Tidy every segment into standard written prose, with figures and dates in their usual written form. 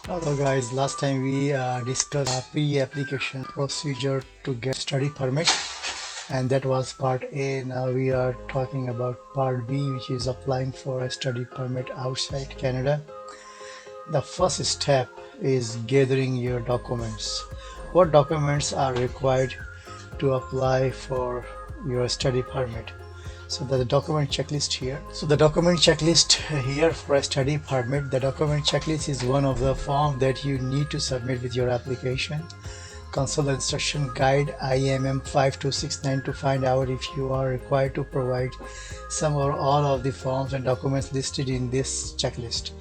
Hello guys, last time we discussed pre-application procedure to get study permit, and that was part A. Now we are talking about part B, which is applying for a study permit outside Canada. The first step is gathering your documents. What documents are required to apply for your study permit? So the document checklist here. So the document checklist here for a study permit, the document checklist is one of the forms that you need to submit with your application. Consult the instruction guide IMM 5269 to find out if you are required to provide some or all of the forms and documents listed in this checklist.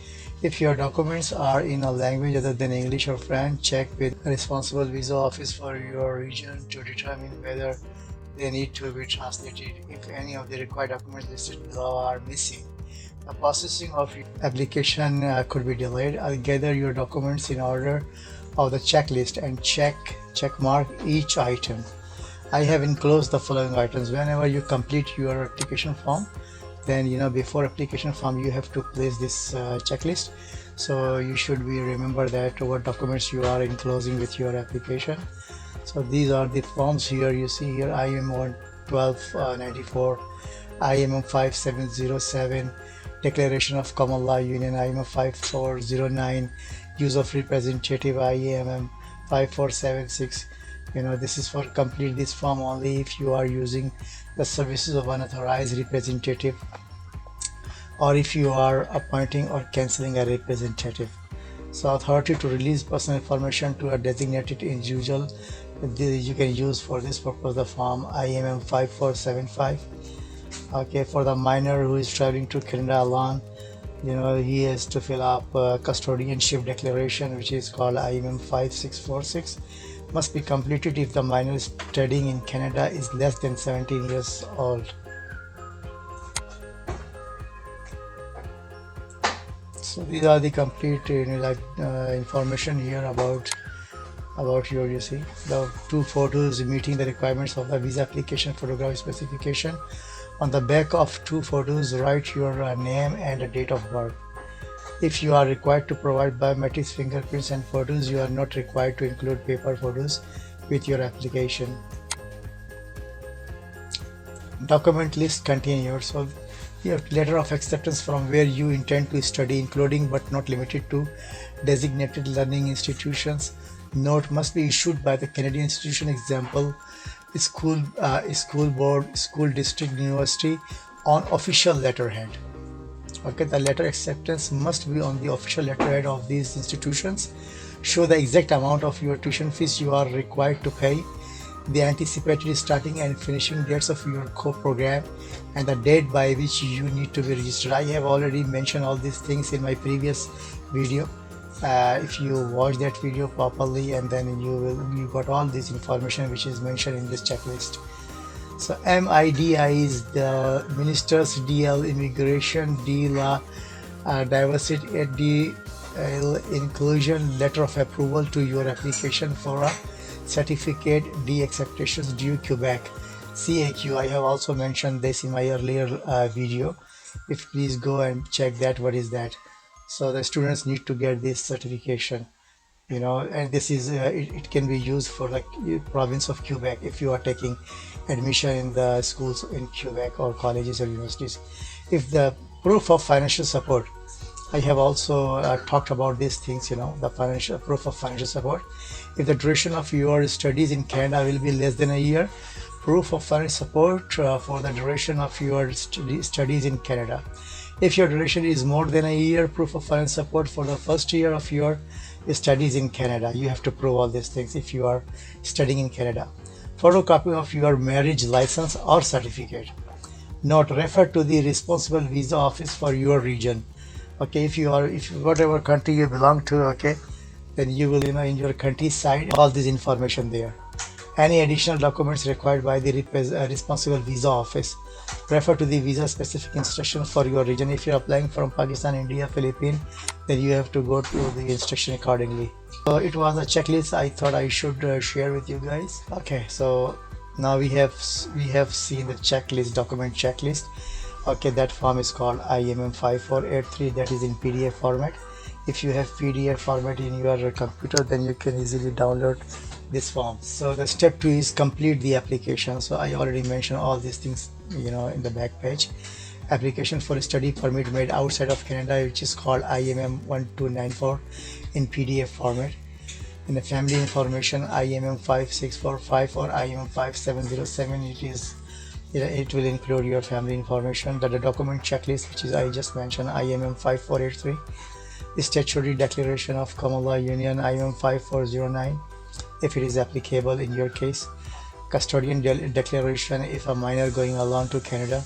If your documents are in a language other than English or French, check with the responsible visa office for your region to determine whether they need to be translated if any of the required documents listed below are missing. The processing of your application could be delayed. I'll gather your documents in order of the checklist and check mark each item. I have enclosed the following items. Whenever you complete your application form, then before application form you have to place this checklist. So you should remember that what documents you are enclosing with your application. So these are the forms here. You see here IM 1294, IM 5707, Declaration of Common Law Union, IM 5409, Use of Representative, IM 5476. This is for complete this form only if you are using the services of unauthorized representative, or if you are appointing or cancelling a representative. So authority to release personal information to a designated individual, you can use for this purpose the form IMM 5475. Okay, for the minor who is traveling to Canada alone, he has to fill up custodianship declaration, which is called IMM 5646. Must be completed if the minor studying in Canada is less than 17 years old. So these are the complete information here about your, you see, the two photos meeting the requirements of the visa application photograph specification. On the back of two photos, write your name and a date of birth. If you are required to provide biometrics, fingerprints and photos, you are not required to include paper photos with your application. Document list continued. So your letter of acceptance from where you intend to study, including but not limited to designated learning institutions. Note must be issued by the Canadian institution, example school board, school district, university, on official letterhead. Okay, the letter acceptance must be on the official letterhead of these institutions. Show the exact amount of your tuition fees you are required to pay, the anticipated starting and finishing dates of your program, and the date by which you need to be registered. I have already mentioned all these things in my previous video. If you watch that video properly, and then you got all this information which is mentioned in this checklist. So MIDI is the Minister's DL Immigration, D Law, Diversity, D Inclusion Letter of Approval to your application for a certificate, D acceptations due Quebec, CAQ. I have also mentioned this in my earlier video. If please go and check that, what is that. So the students need to get this certification, and this is it can be used for the province of Quebec if you are taking admission in the schools in Quebec or colleges or universities. If the proof of financial support, I have also talked about these things, the financial proof of financial support. If the duration of your studies in Canada will be less than a year, proof of financial support for the duration of your studies in Canada. If your duration is more than a year, proof of financial support for the first year of your studies in Canada. You have to prove all these things if you are studying in Canada. Photocopy of your marriage license or certificate. Note, refer to the responsible visa office for your region. Okay, if whatever country you belong to, okay, then you will in your country side all this information there. Any additional documents required by the responsible visa office, refer to the visa specific instructions for your region. If you're applying from Pakistan, India, Philippines, then you have to go to the instruction accordingly. So it was a checklist I thought I should share with you guys. Okay, so now we have seen the checklist, document checklist. Okay, that form is called IMM 5483, that is in PDF format. If you have PDF format in your computer, then you can easily download this form. So the step 2 is complete the application. So I already mentioned all these things, in the back page. Application for a study permit made outside of Canada, which is called IMM 1294 in PDF format. In the family information, IMM 5645 or IMM 5707, it will include your family information. The document checklist, which is I just mentioned, IMM 5483. The statutory declaration of common law union, IMM 5409, if it is applicable in your case. Custodian declaration, if a minor going along to Canada,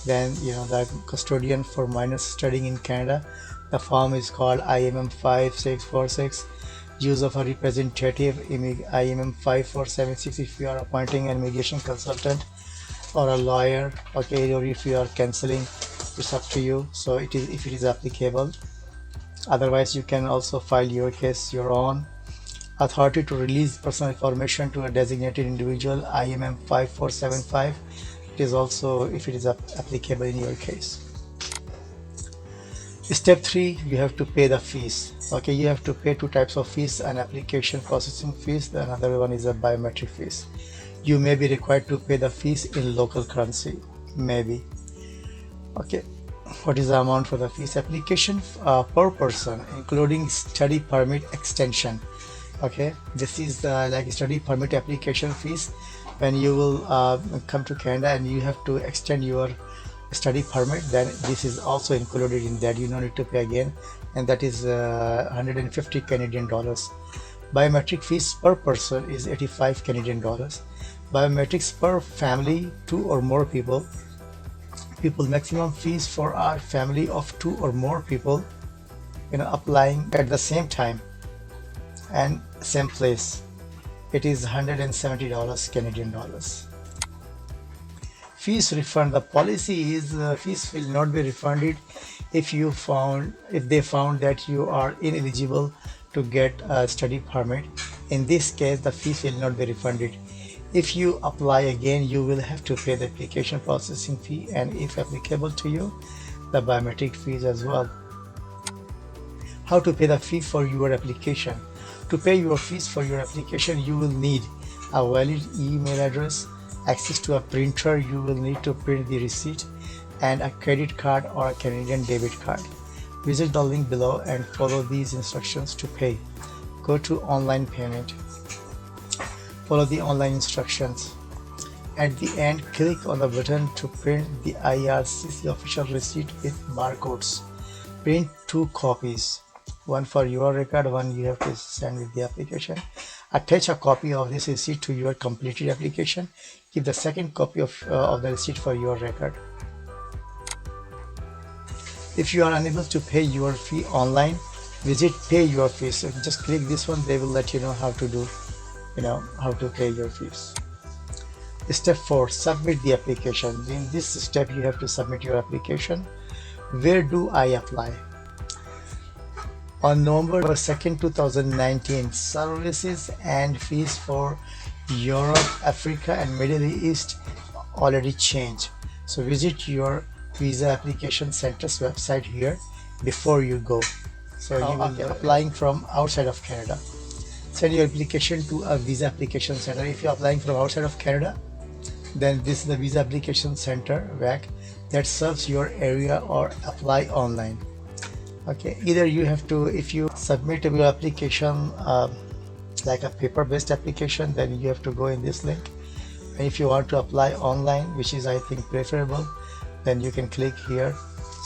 then the custodian for minors studying in Canada, the form is called IMM 5646. Use of a representative, IMM 5476 if you are appointing an immigration consultant or a lawyer, okay, or if you are cancelling, it's up to you. So it is, if it is applicable. Otherwise, you can also file your case your own. Authority to release personal information to a designated individual, IMM 5475. It is also, if it is applicable in your case. Step 3, you have to pay the fees. Okay, you have to pay 2 types of fees: an application processing fees, the another one is a biometric fees. You may be required to pay the fees in local currency, maybe. Okay, what is the amount for the fees? Application per person, including study permit extension. Okay, this is like study permit application fees. When you will come to Canada and you have to extend your study permit, then this is also included in that. You don't need to pay again, and that is 150 Canadian dollars. Biometric fees per person is 85 Canadian dollars. Biometrics per family, 2 or more people. Maximum fees for our family of 2 or more people, applying at the same time and same place, it is $170 Canadian dollars. Fees refund. The policy is fees will not be refunded if they found that you are ineligible to get a study permit. In this case, the fees will not be refunded. If you apply again, you will have to pay the application processing fee, and if applicable to you, the biometric fees as well. How to pay the fee for your application? To pay your fees for your application, you will need a valid email address, access to a printer, you will need to print the receipt, and a credit card or a Canadian debit card. Visit the link below and follow these instructions to pay. Go to online payment. Follow the online instructions. At the end, click on the button to print the IRCC official receipt with barcodes. Print 2 copies. One for your record, one you have to send with the application. Attach a copy of this receipt to your completed application. Keep the second copy of the receipt for your record. If you are unable to pay your fee online, visit Pay Your Fees. So just click this one, they will let you know how to do, how to pay your fees. Step 4, submit the application. In this step, you have to submit your application. Where do I apply? On November 2nd, 2019, services and fees for Europe, Africa, and Middle East already changed. So visit your visa application center's website here before you go. So you will be applying from outside of Canada. Send your application to a visa application center. If you're applying from outside of Canada, then this is the visa application center VAC that serves your area, or apply online. Okay, either you have to, if you submit your application like a paper-based application, then you have to go in this link. And if you want to apply online, which is I think preferable, then you can click here.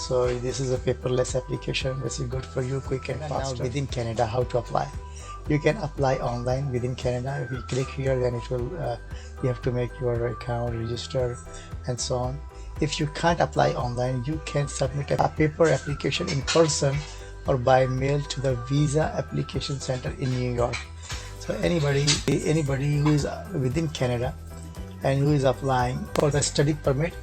So this is a paperless application. This is good for you, quick and fast. Now within Canada, how to apply? You can apply online within Canada. If you click here, then it will you have to make your account, register, and so on. If you can't apply online, you can submit a paper application in person or by mail to the Visa Application Center in New York. So anybody who is within Canada and who is applying for the study permit,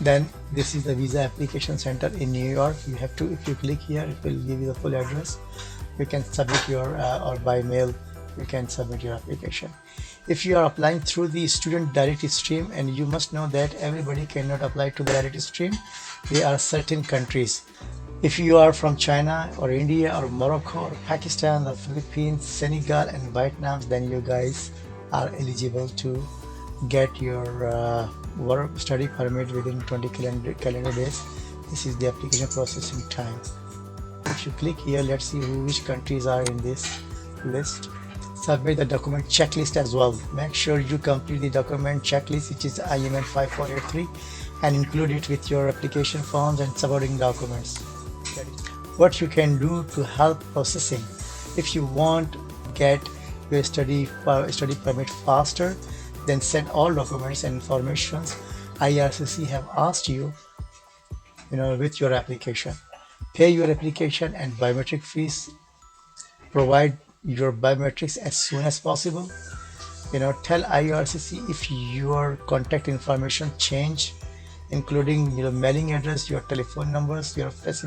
then this is the Visa Application Center in New York. You have to, if you click here, it will give you the full address. You can submit your or by mail you can submit your application. If you are applying through the student direct stream, and you must know that everybody cannot apply to the direct stream. There are certain countries If you are from China or India or Morocco or Pakistan, the Philippines, Senegal and Vietnam, then you guys are eligible to get your work study permit within 20 calendar days. This is the application processing time. If you click here, let's see which countries are in this list. Submit the document checklist as well. Make sure you complete the document checklist, which is IMN 5483, and include it with your application forms and supporting documents. What you can do to help processing: if you want to get your study permit faster, then send all documents and informations IRCC have asked you, with your application. Pay your application and biometric fees. Provide your biometrics as soon as possible. Tell IRCC if your contact information change, including your mailing address, your telephone numbers, your fax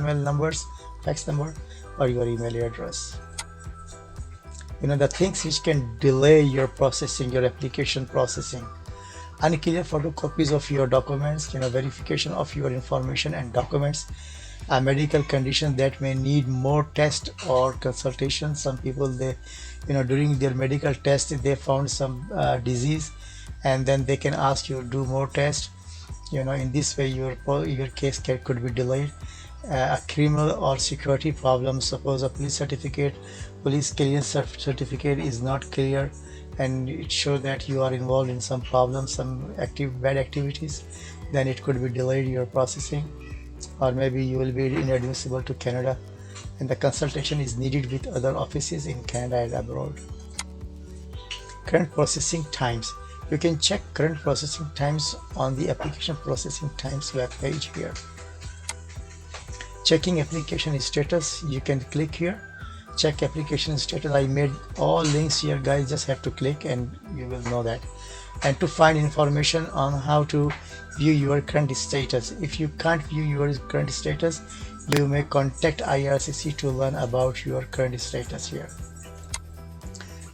number, or your email address. The things which can delay your processing, your application processing: unclear photocopies of your documents, verification of your information and documents, a medical condition that may need more test or consultation. Some people, they during their medical test they found some disease, and then they can ask you to do more tests. In this way your case could be delayed. A criminal or security problem: suppose a police clearance certificate is not clear and it shows that you are involved in some problems, some bad activities, then it could be delayed your processing. Or maybe you will be inadmissible to Canada and the consultation is needed with other offices in Canada and abroad. Current processing times: you can check current processing times on the application processing times web page here. Checking application status: you can click here, check application status. I made all links here, guys, just have to click and you will know that. And to find information on how to view your current status: if you can't view your current status, you may contact IRCC to learn about your current status here.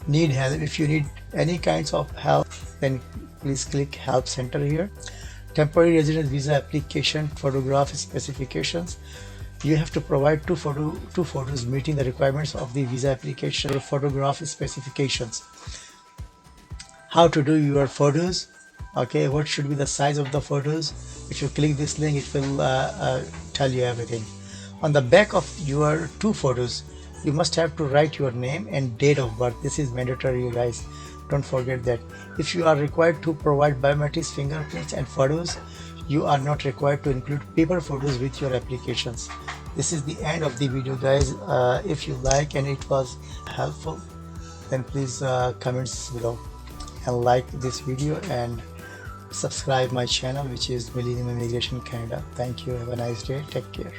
Need help: if you need any kinds of help, then please click help center here. Temporary resident visa application photograph specifications: you have to provide two photos meeting the requirements of the visa application photograph specifications. How to do your photos: okay, what should be the size of the photos? If you click this link, it will tell you everything. On the back of your two photos, you must have to write your name and date of birth. This is mandatory, you guys, don't forget that. If you are required to provide biometrics, fingerprints and photos, you are not required to include paper photos with your applications. This is the end of the video, guys. If you like and it was helpful, then please comments below and like this video and subscribe my channel, which is Millennium Immigration Canada. Thank you. Have a nice day. Take care.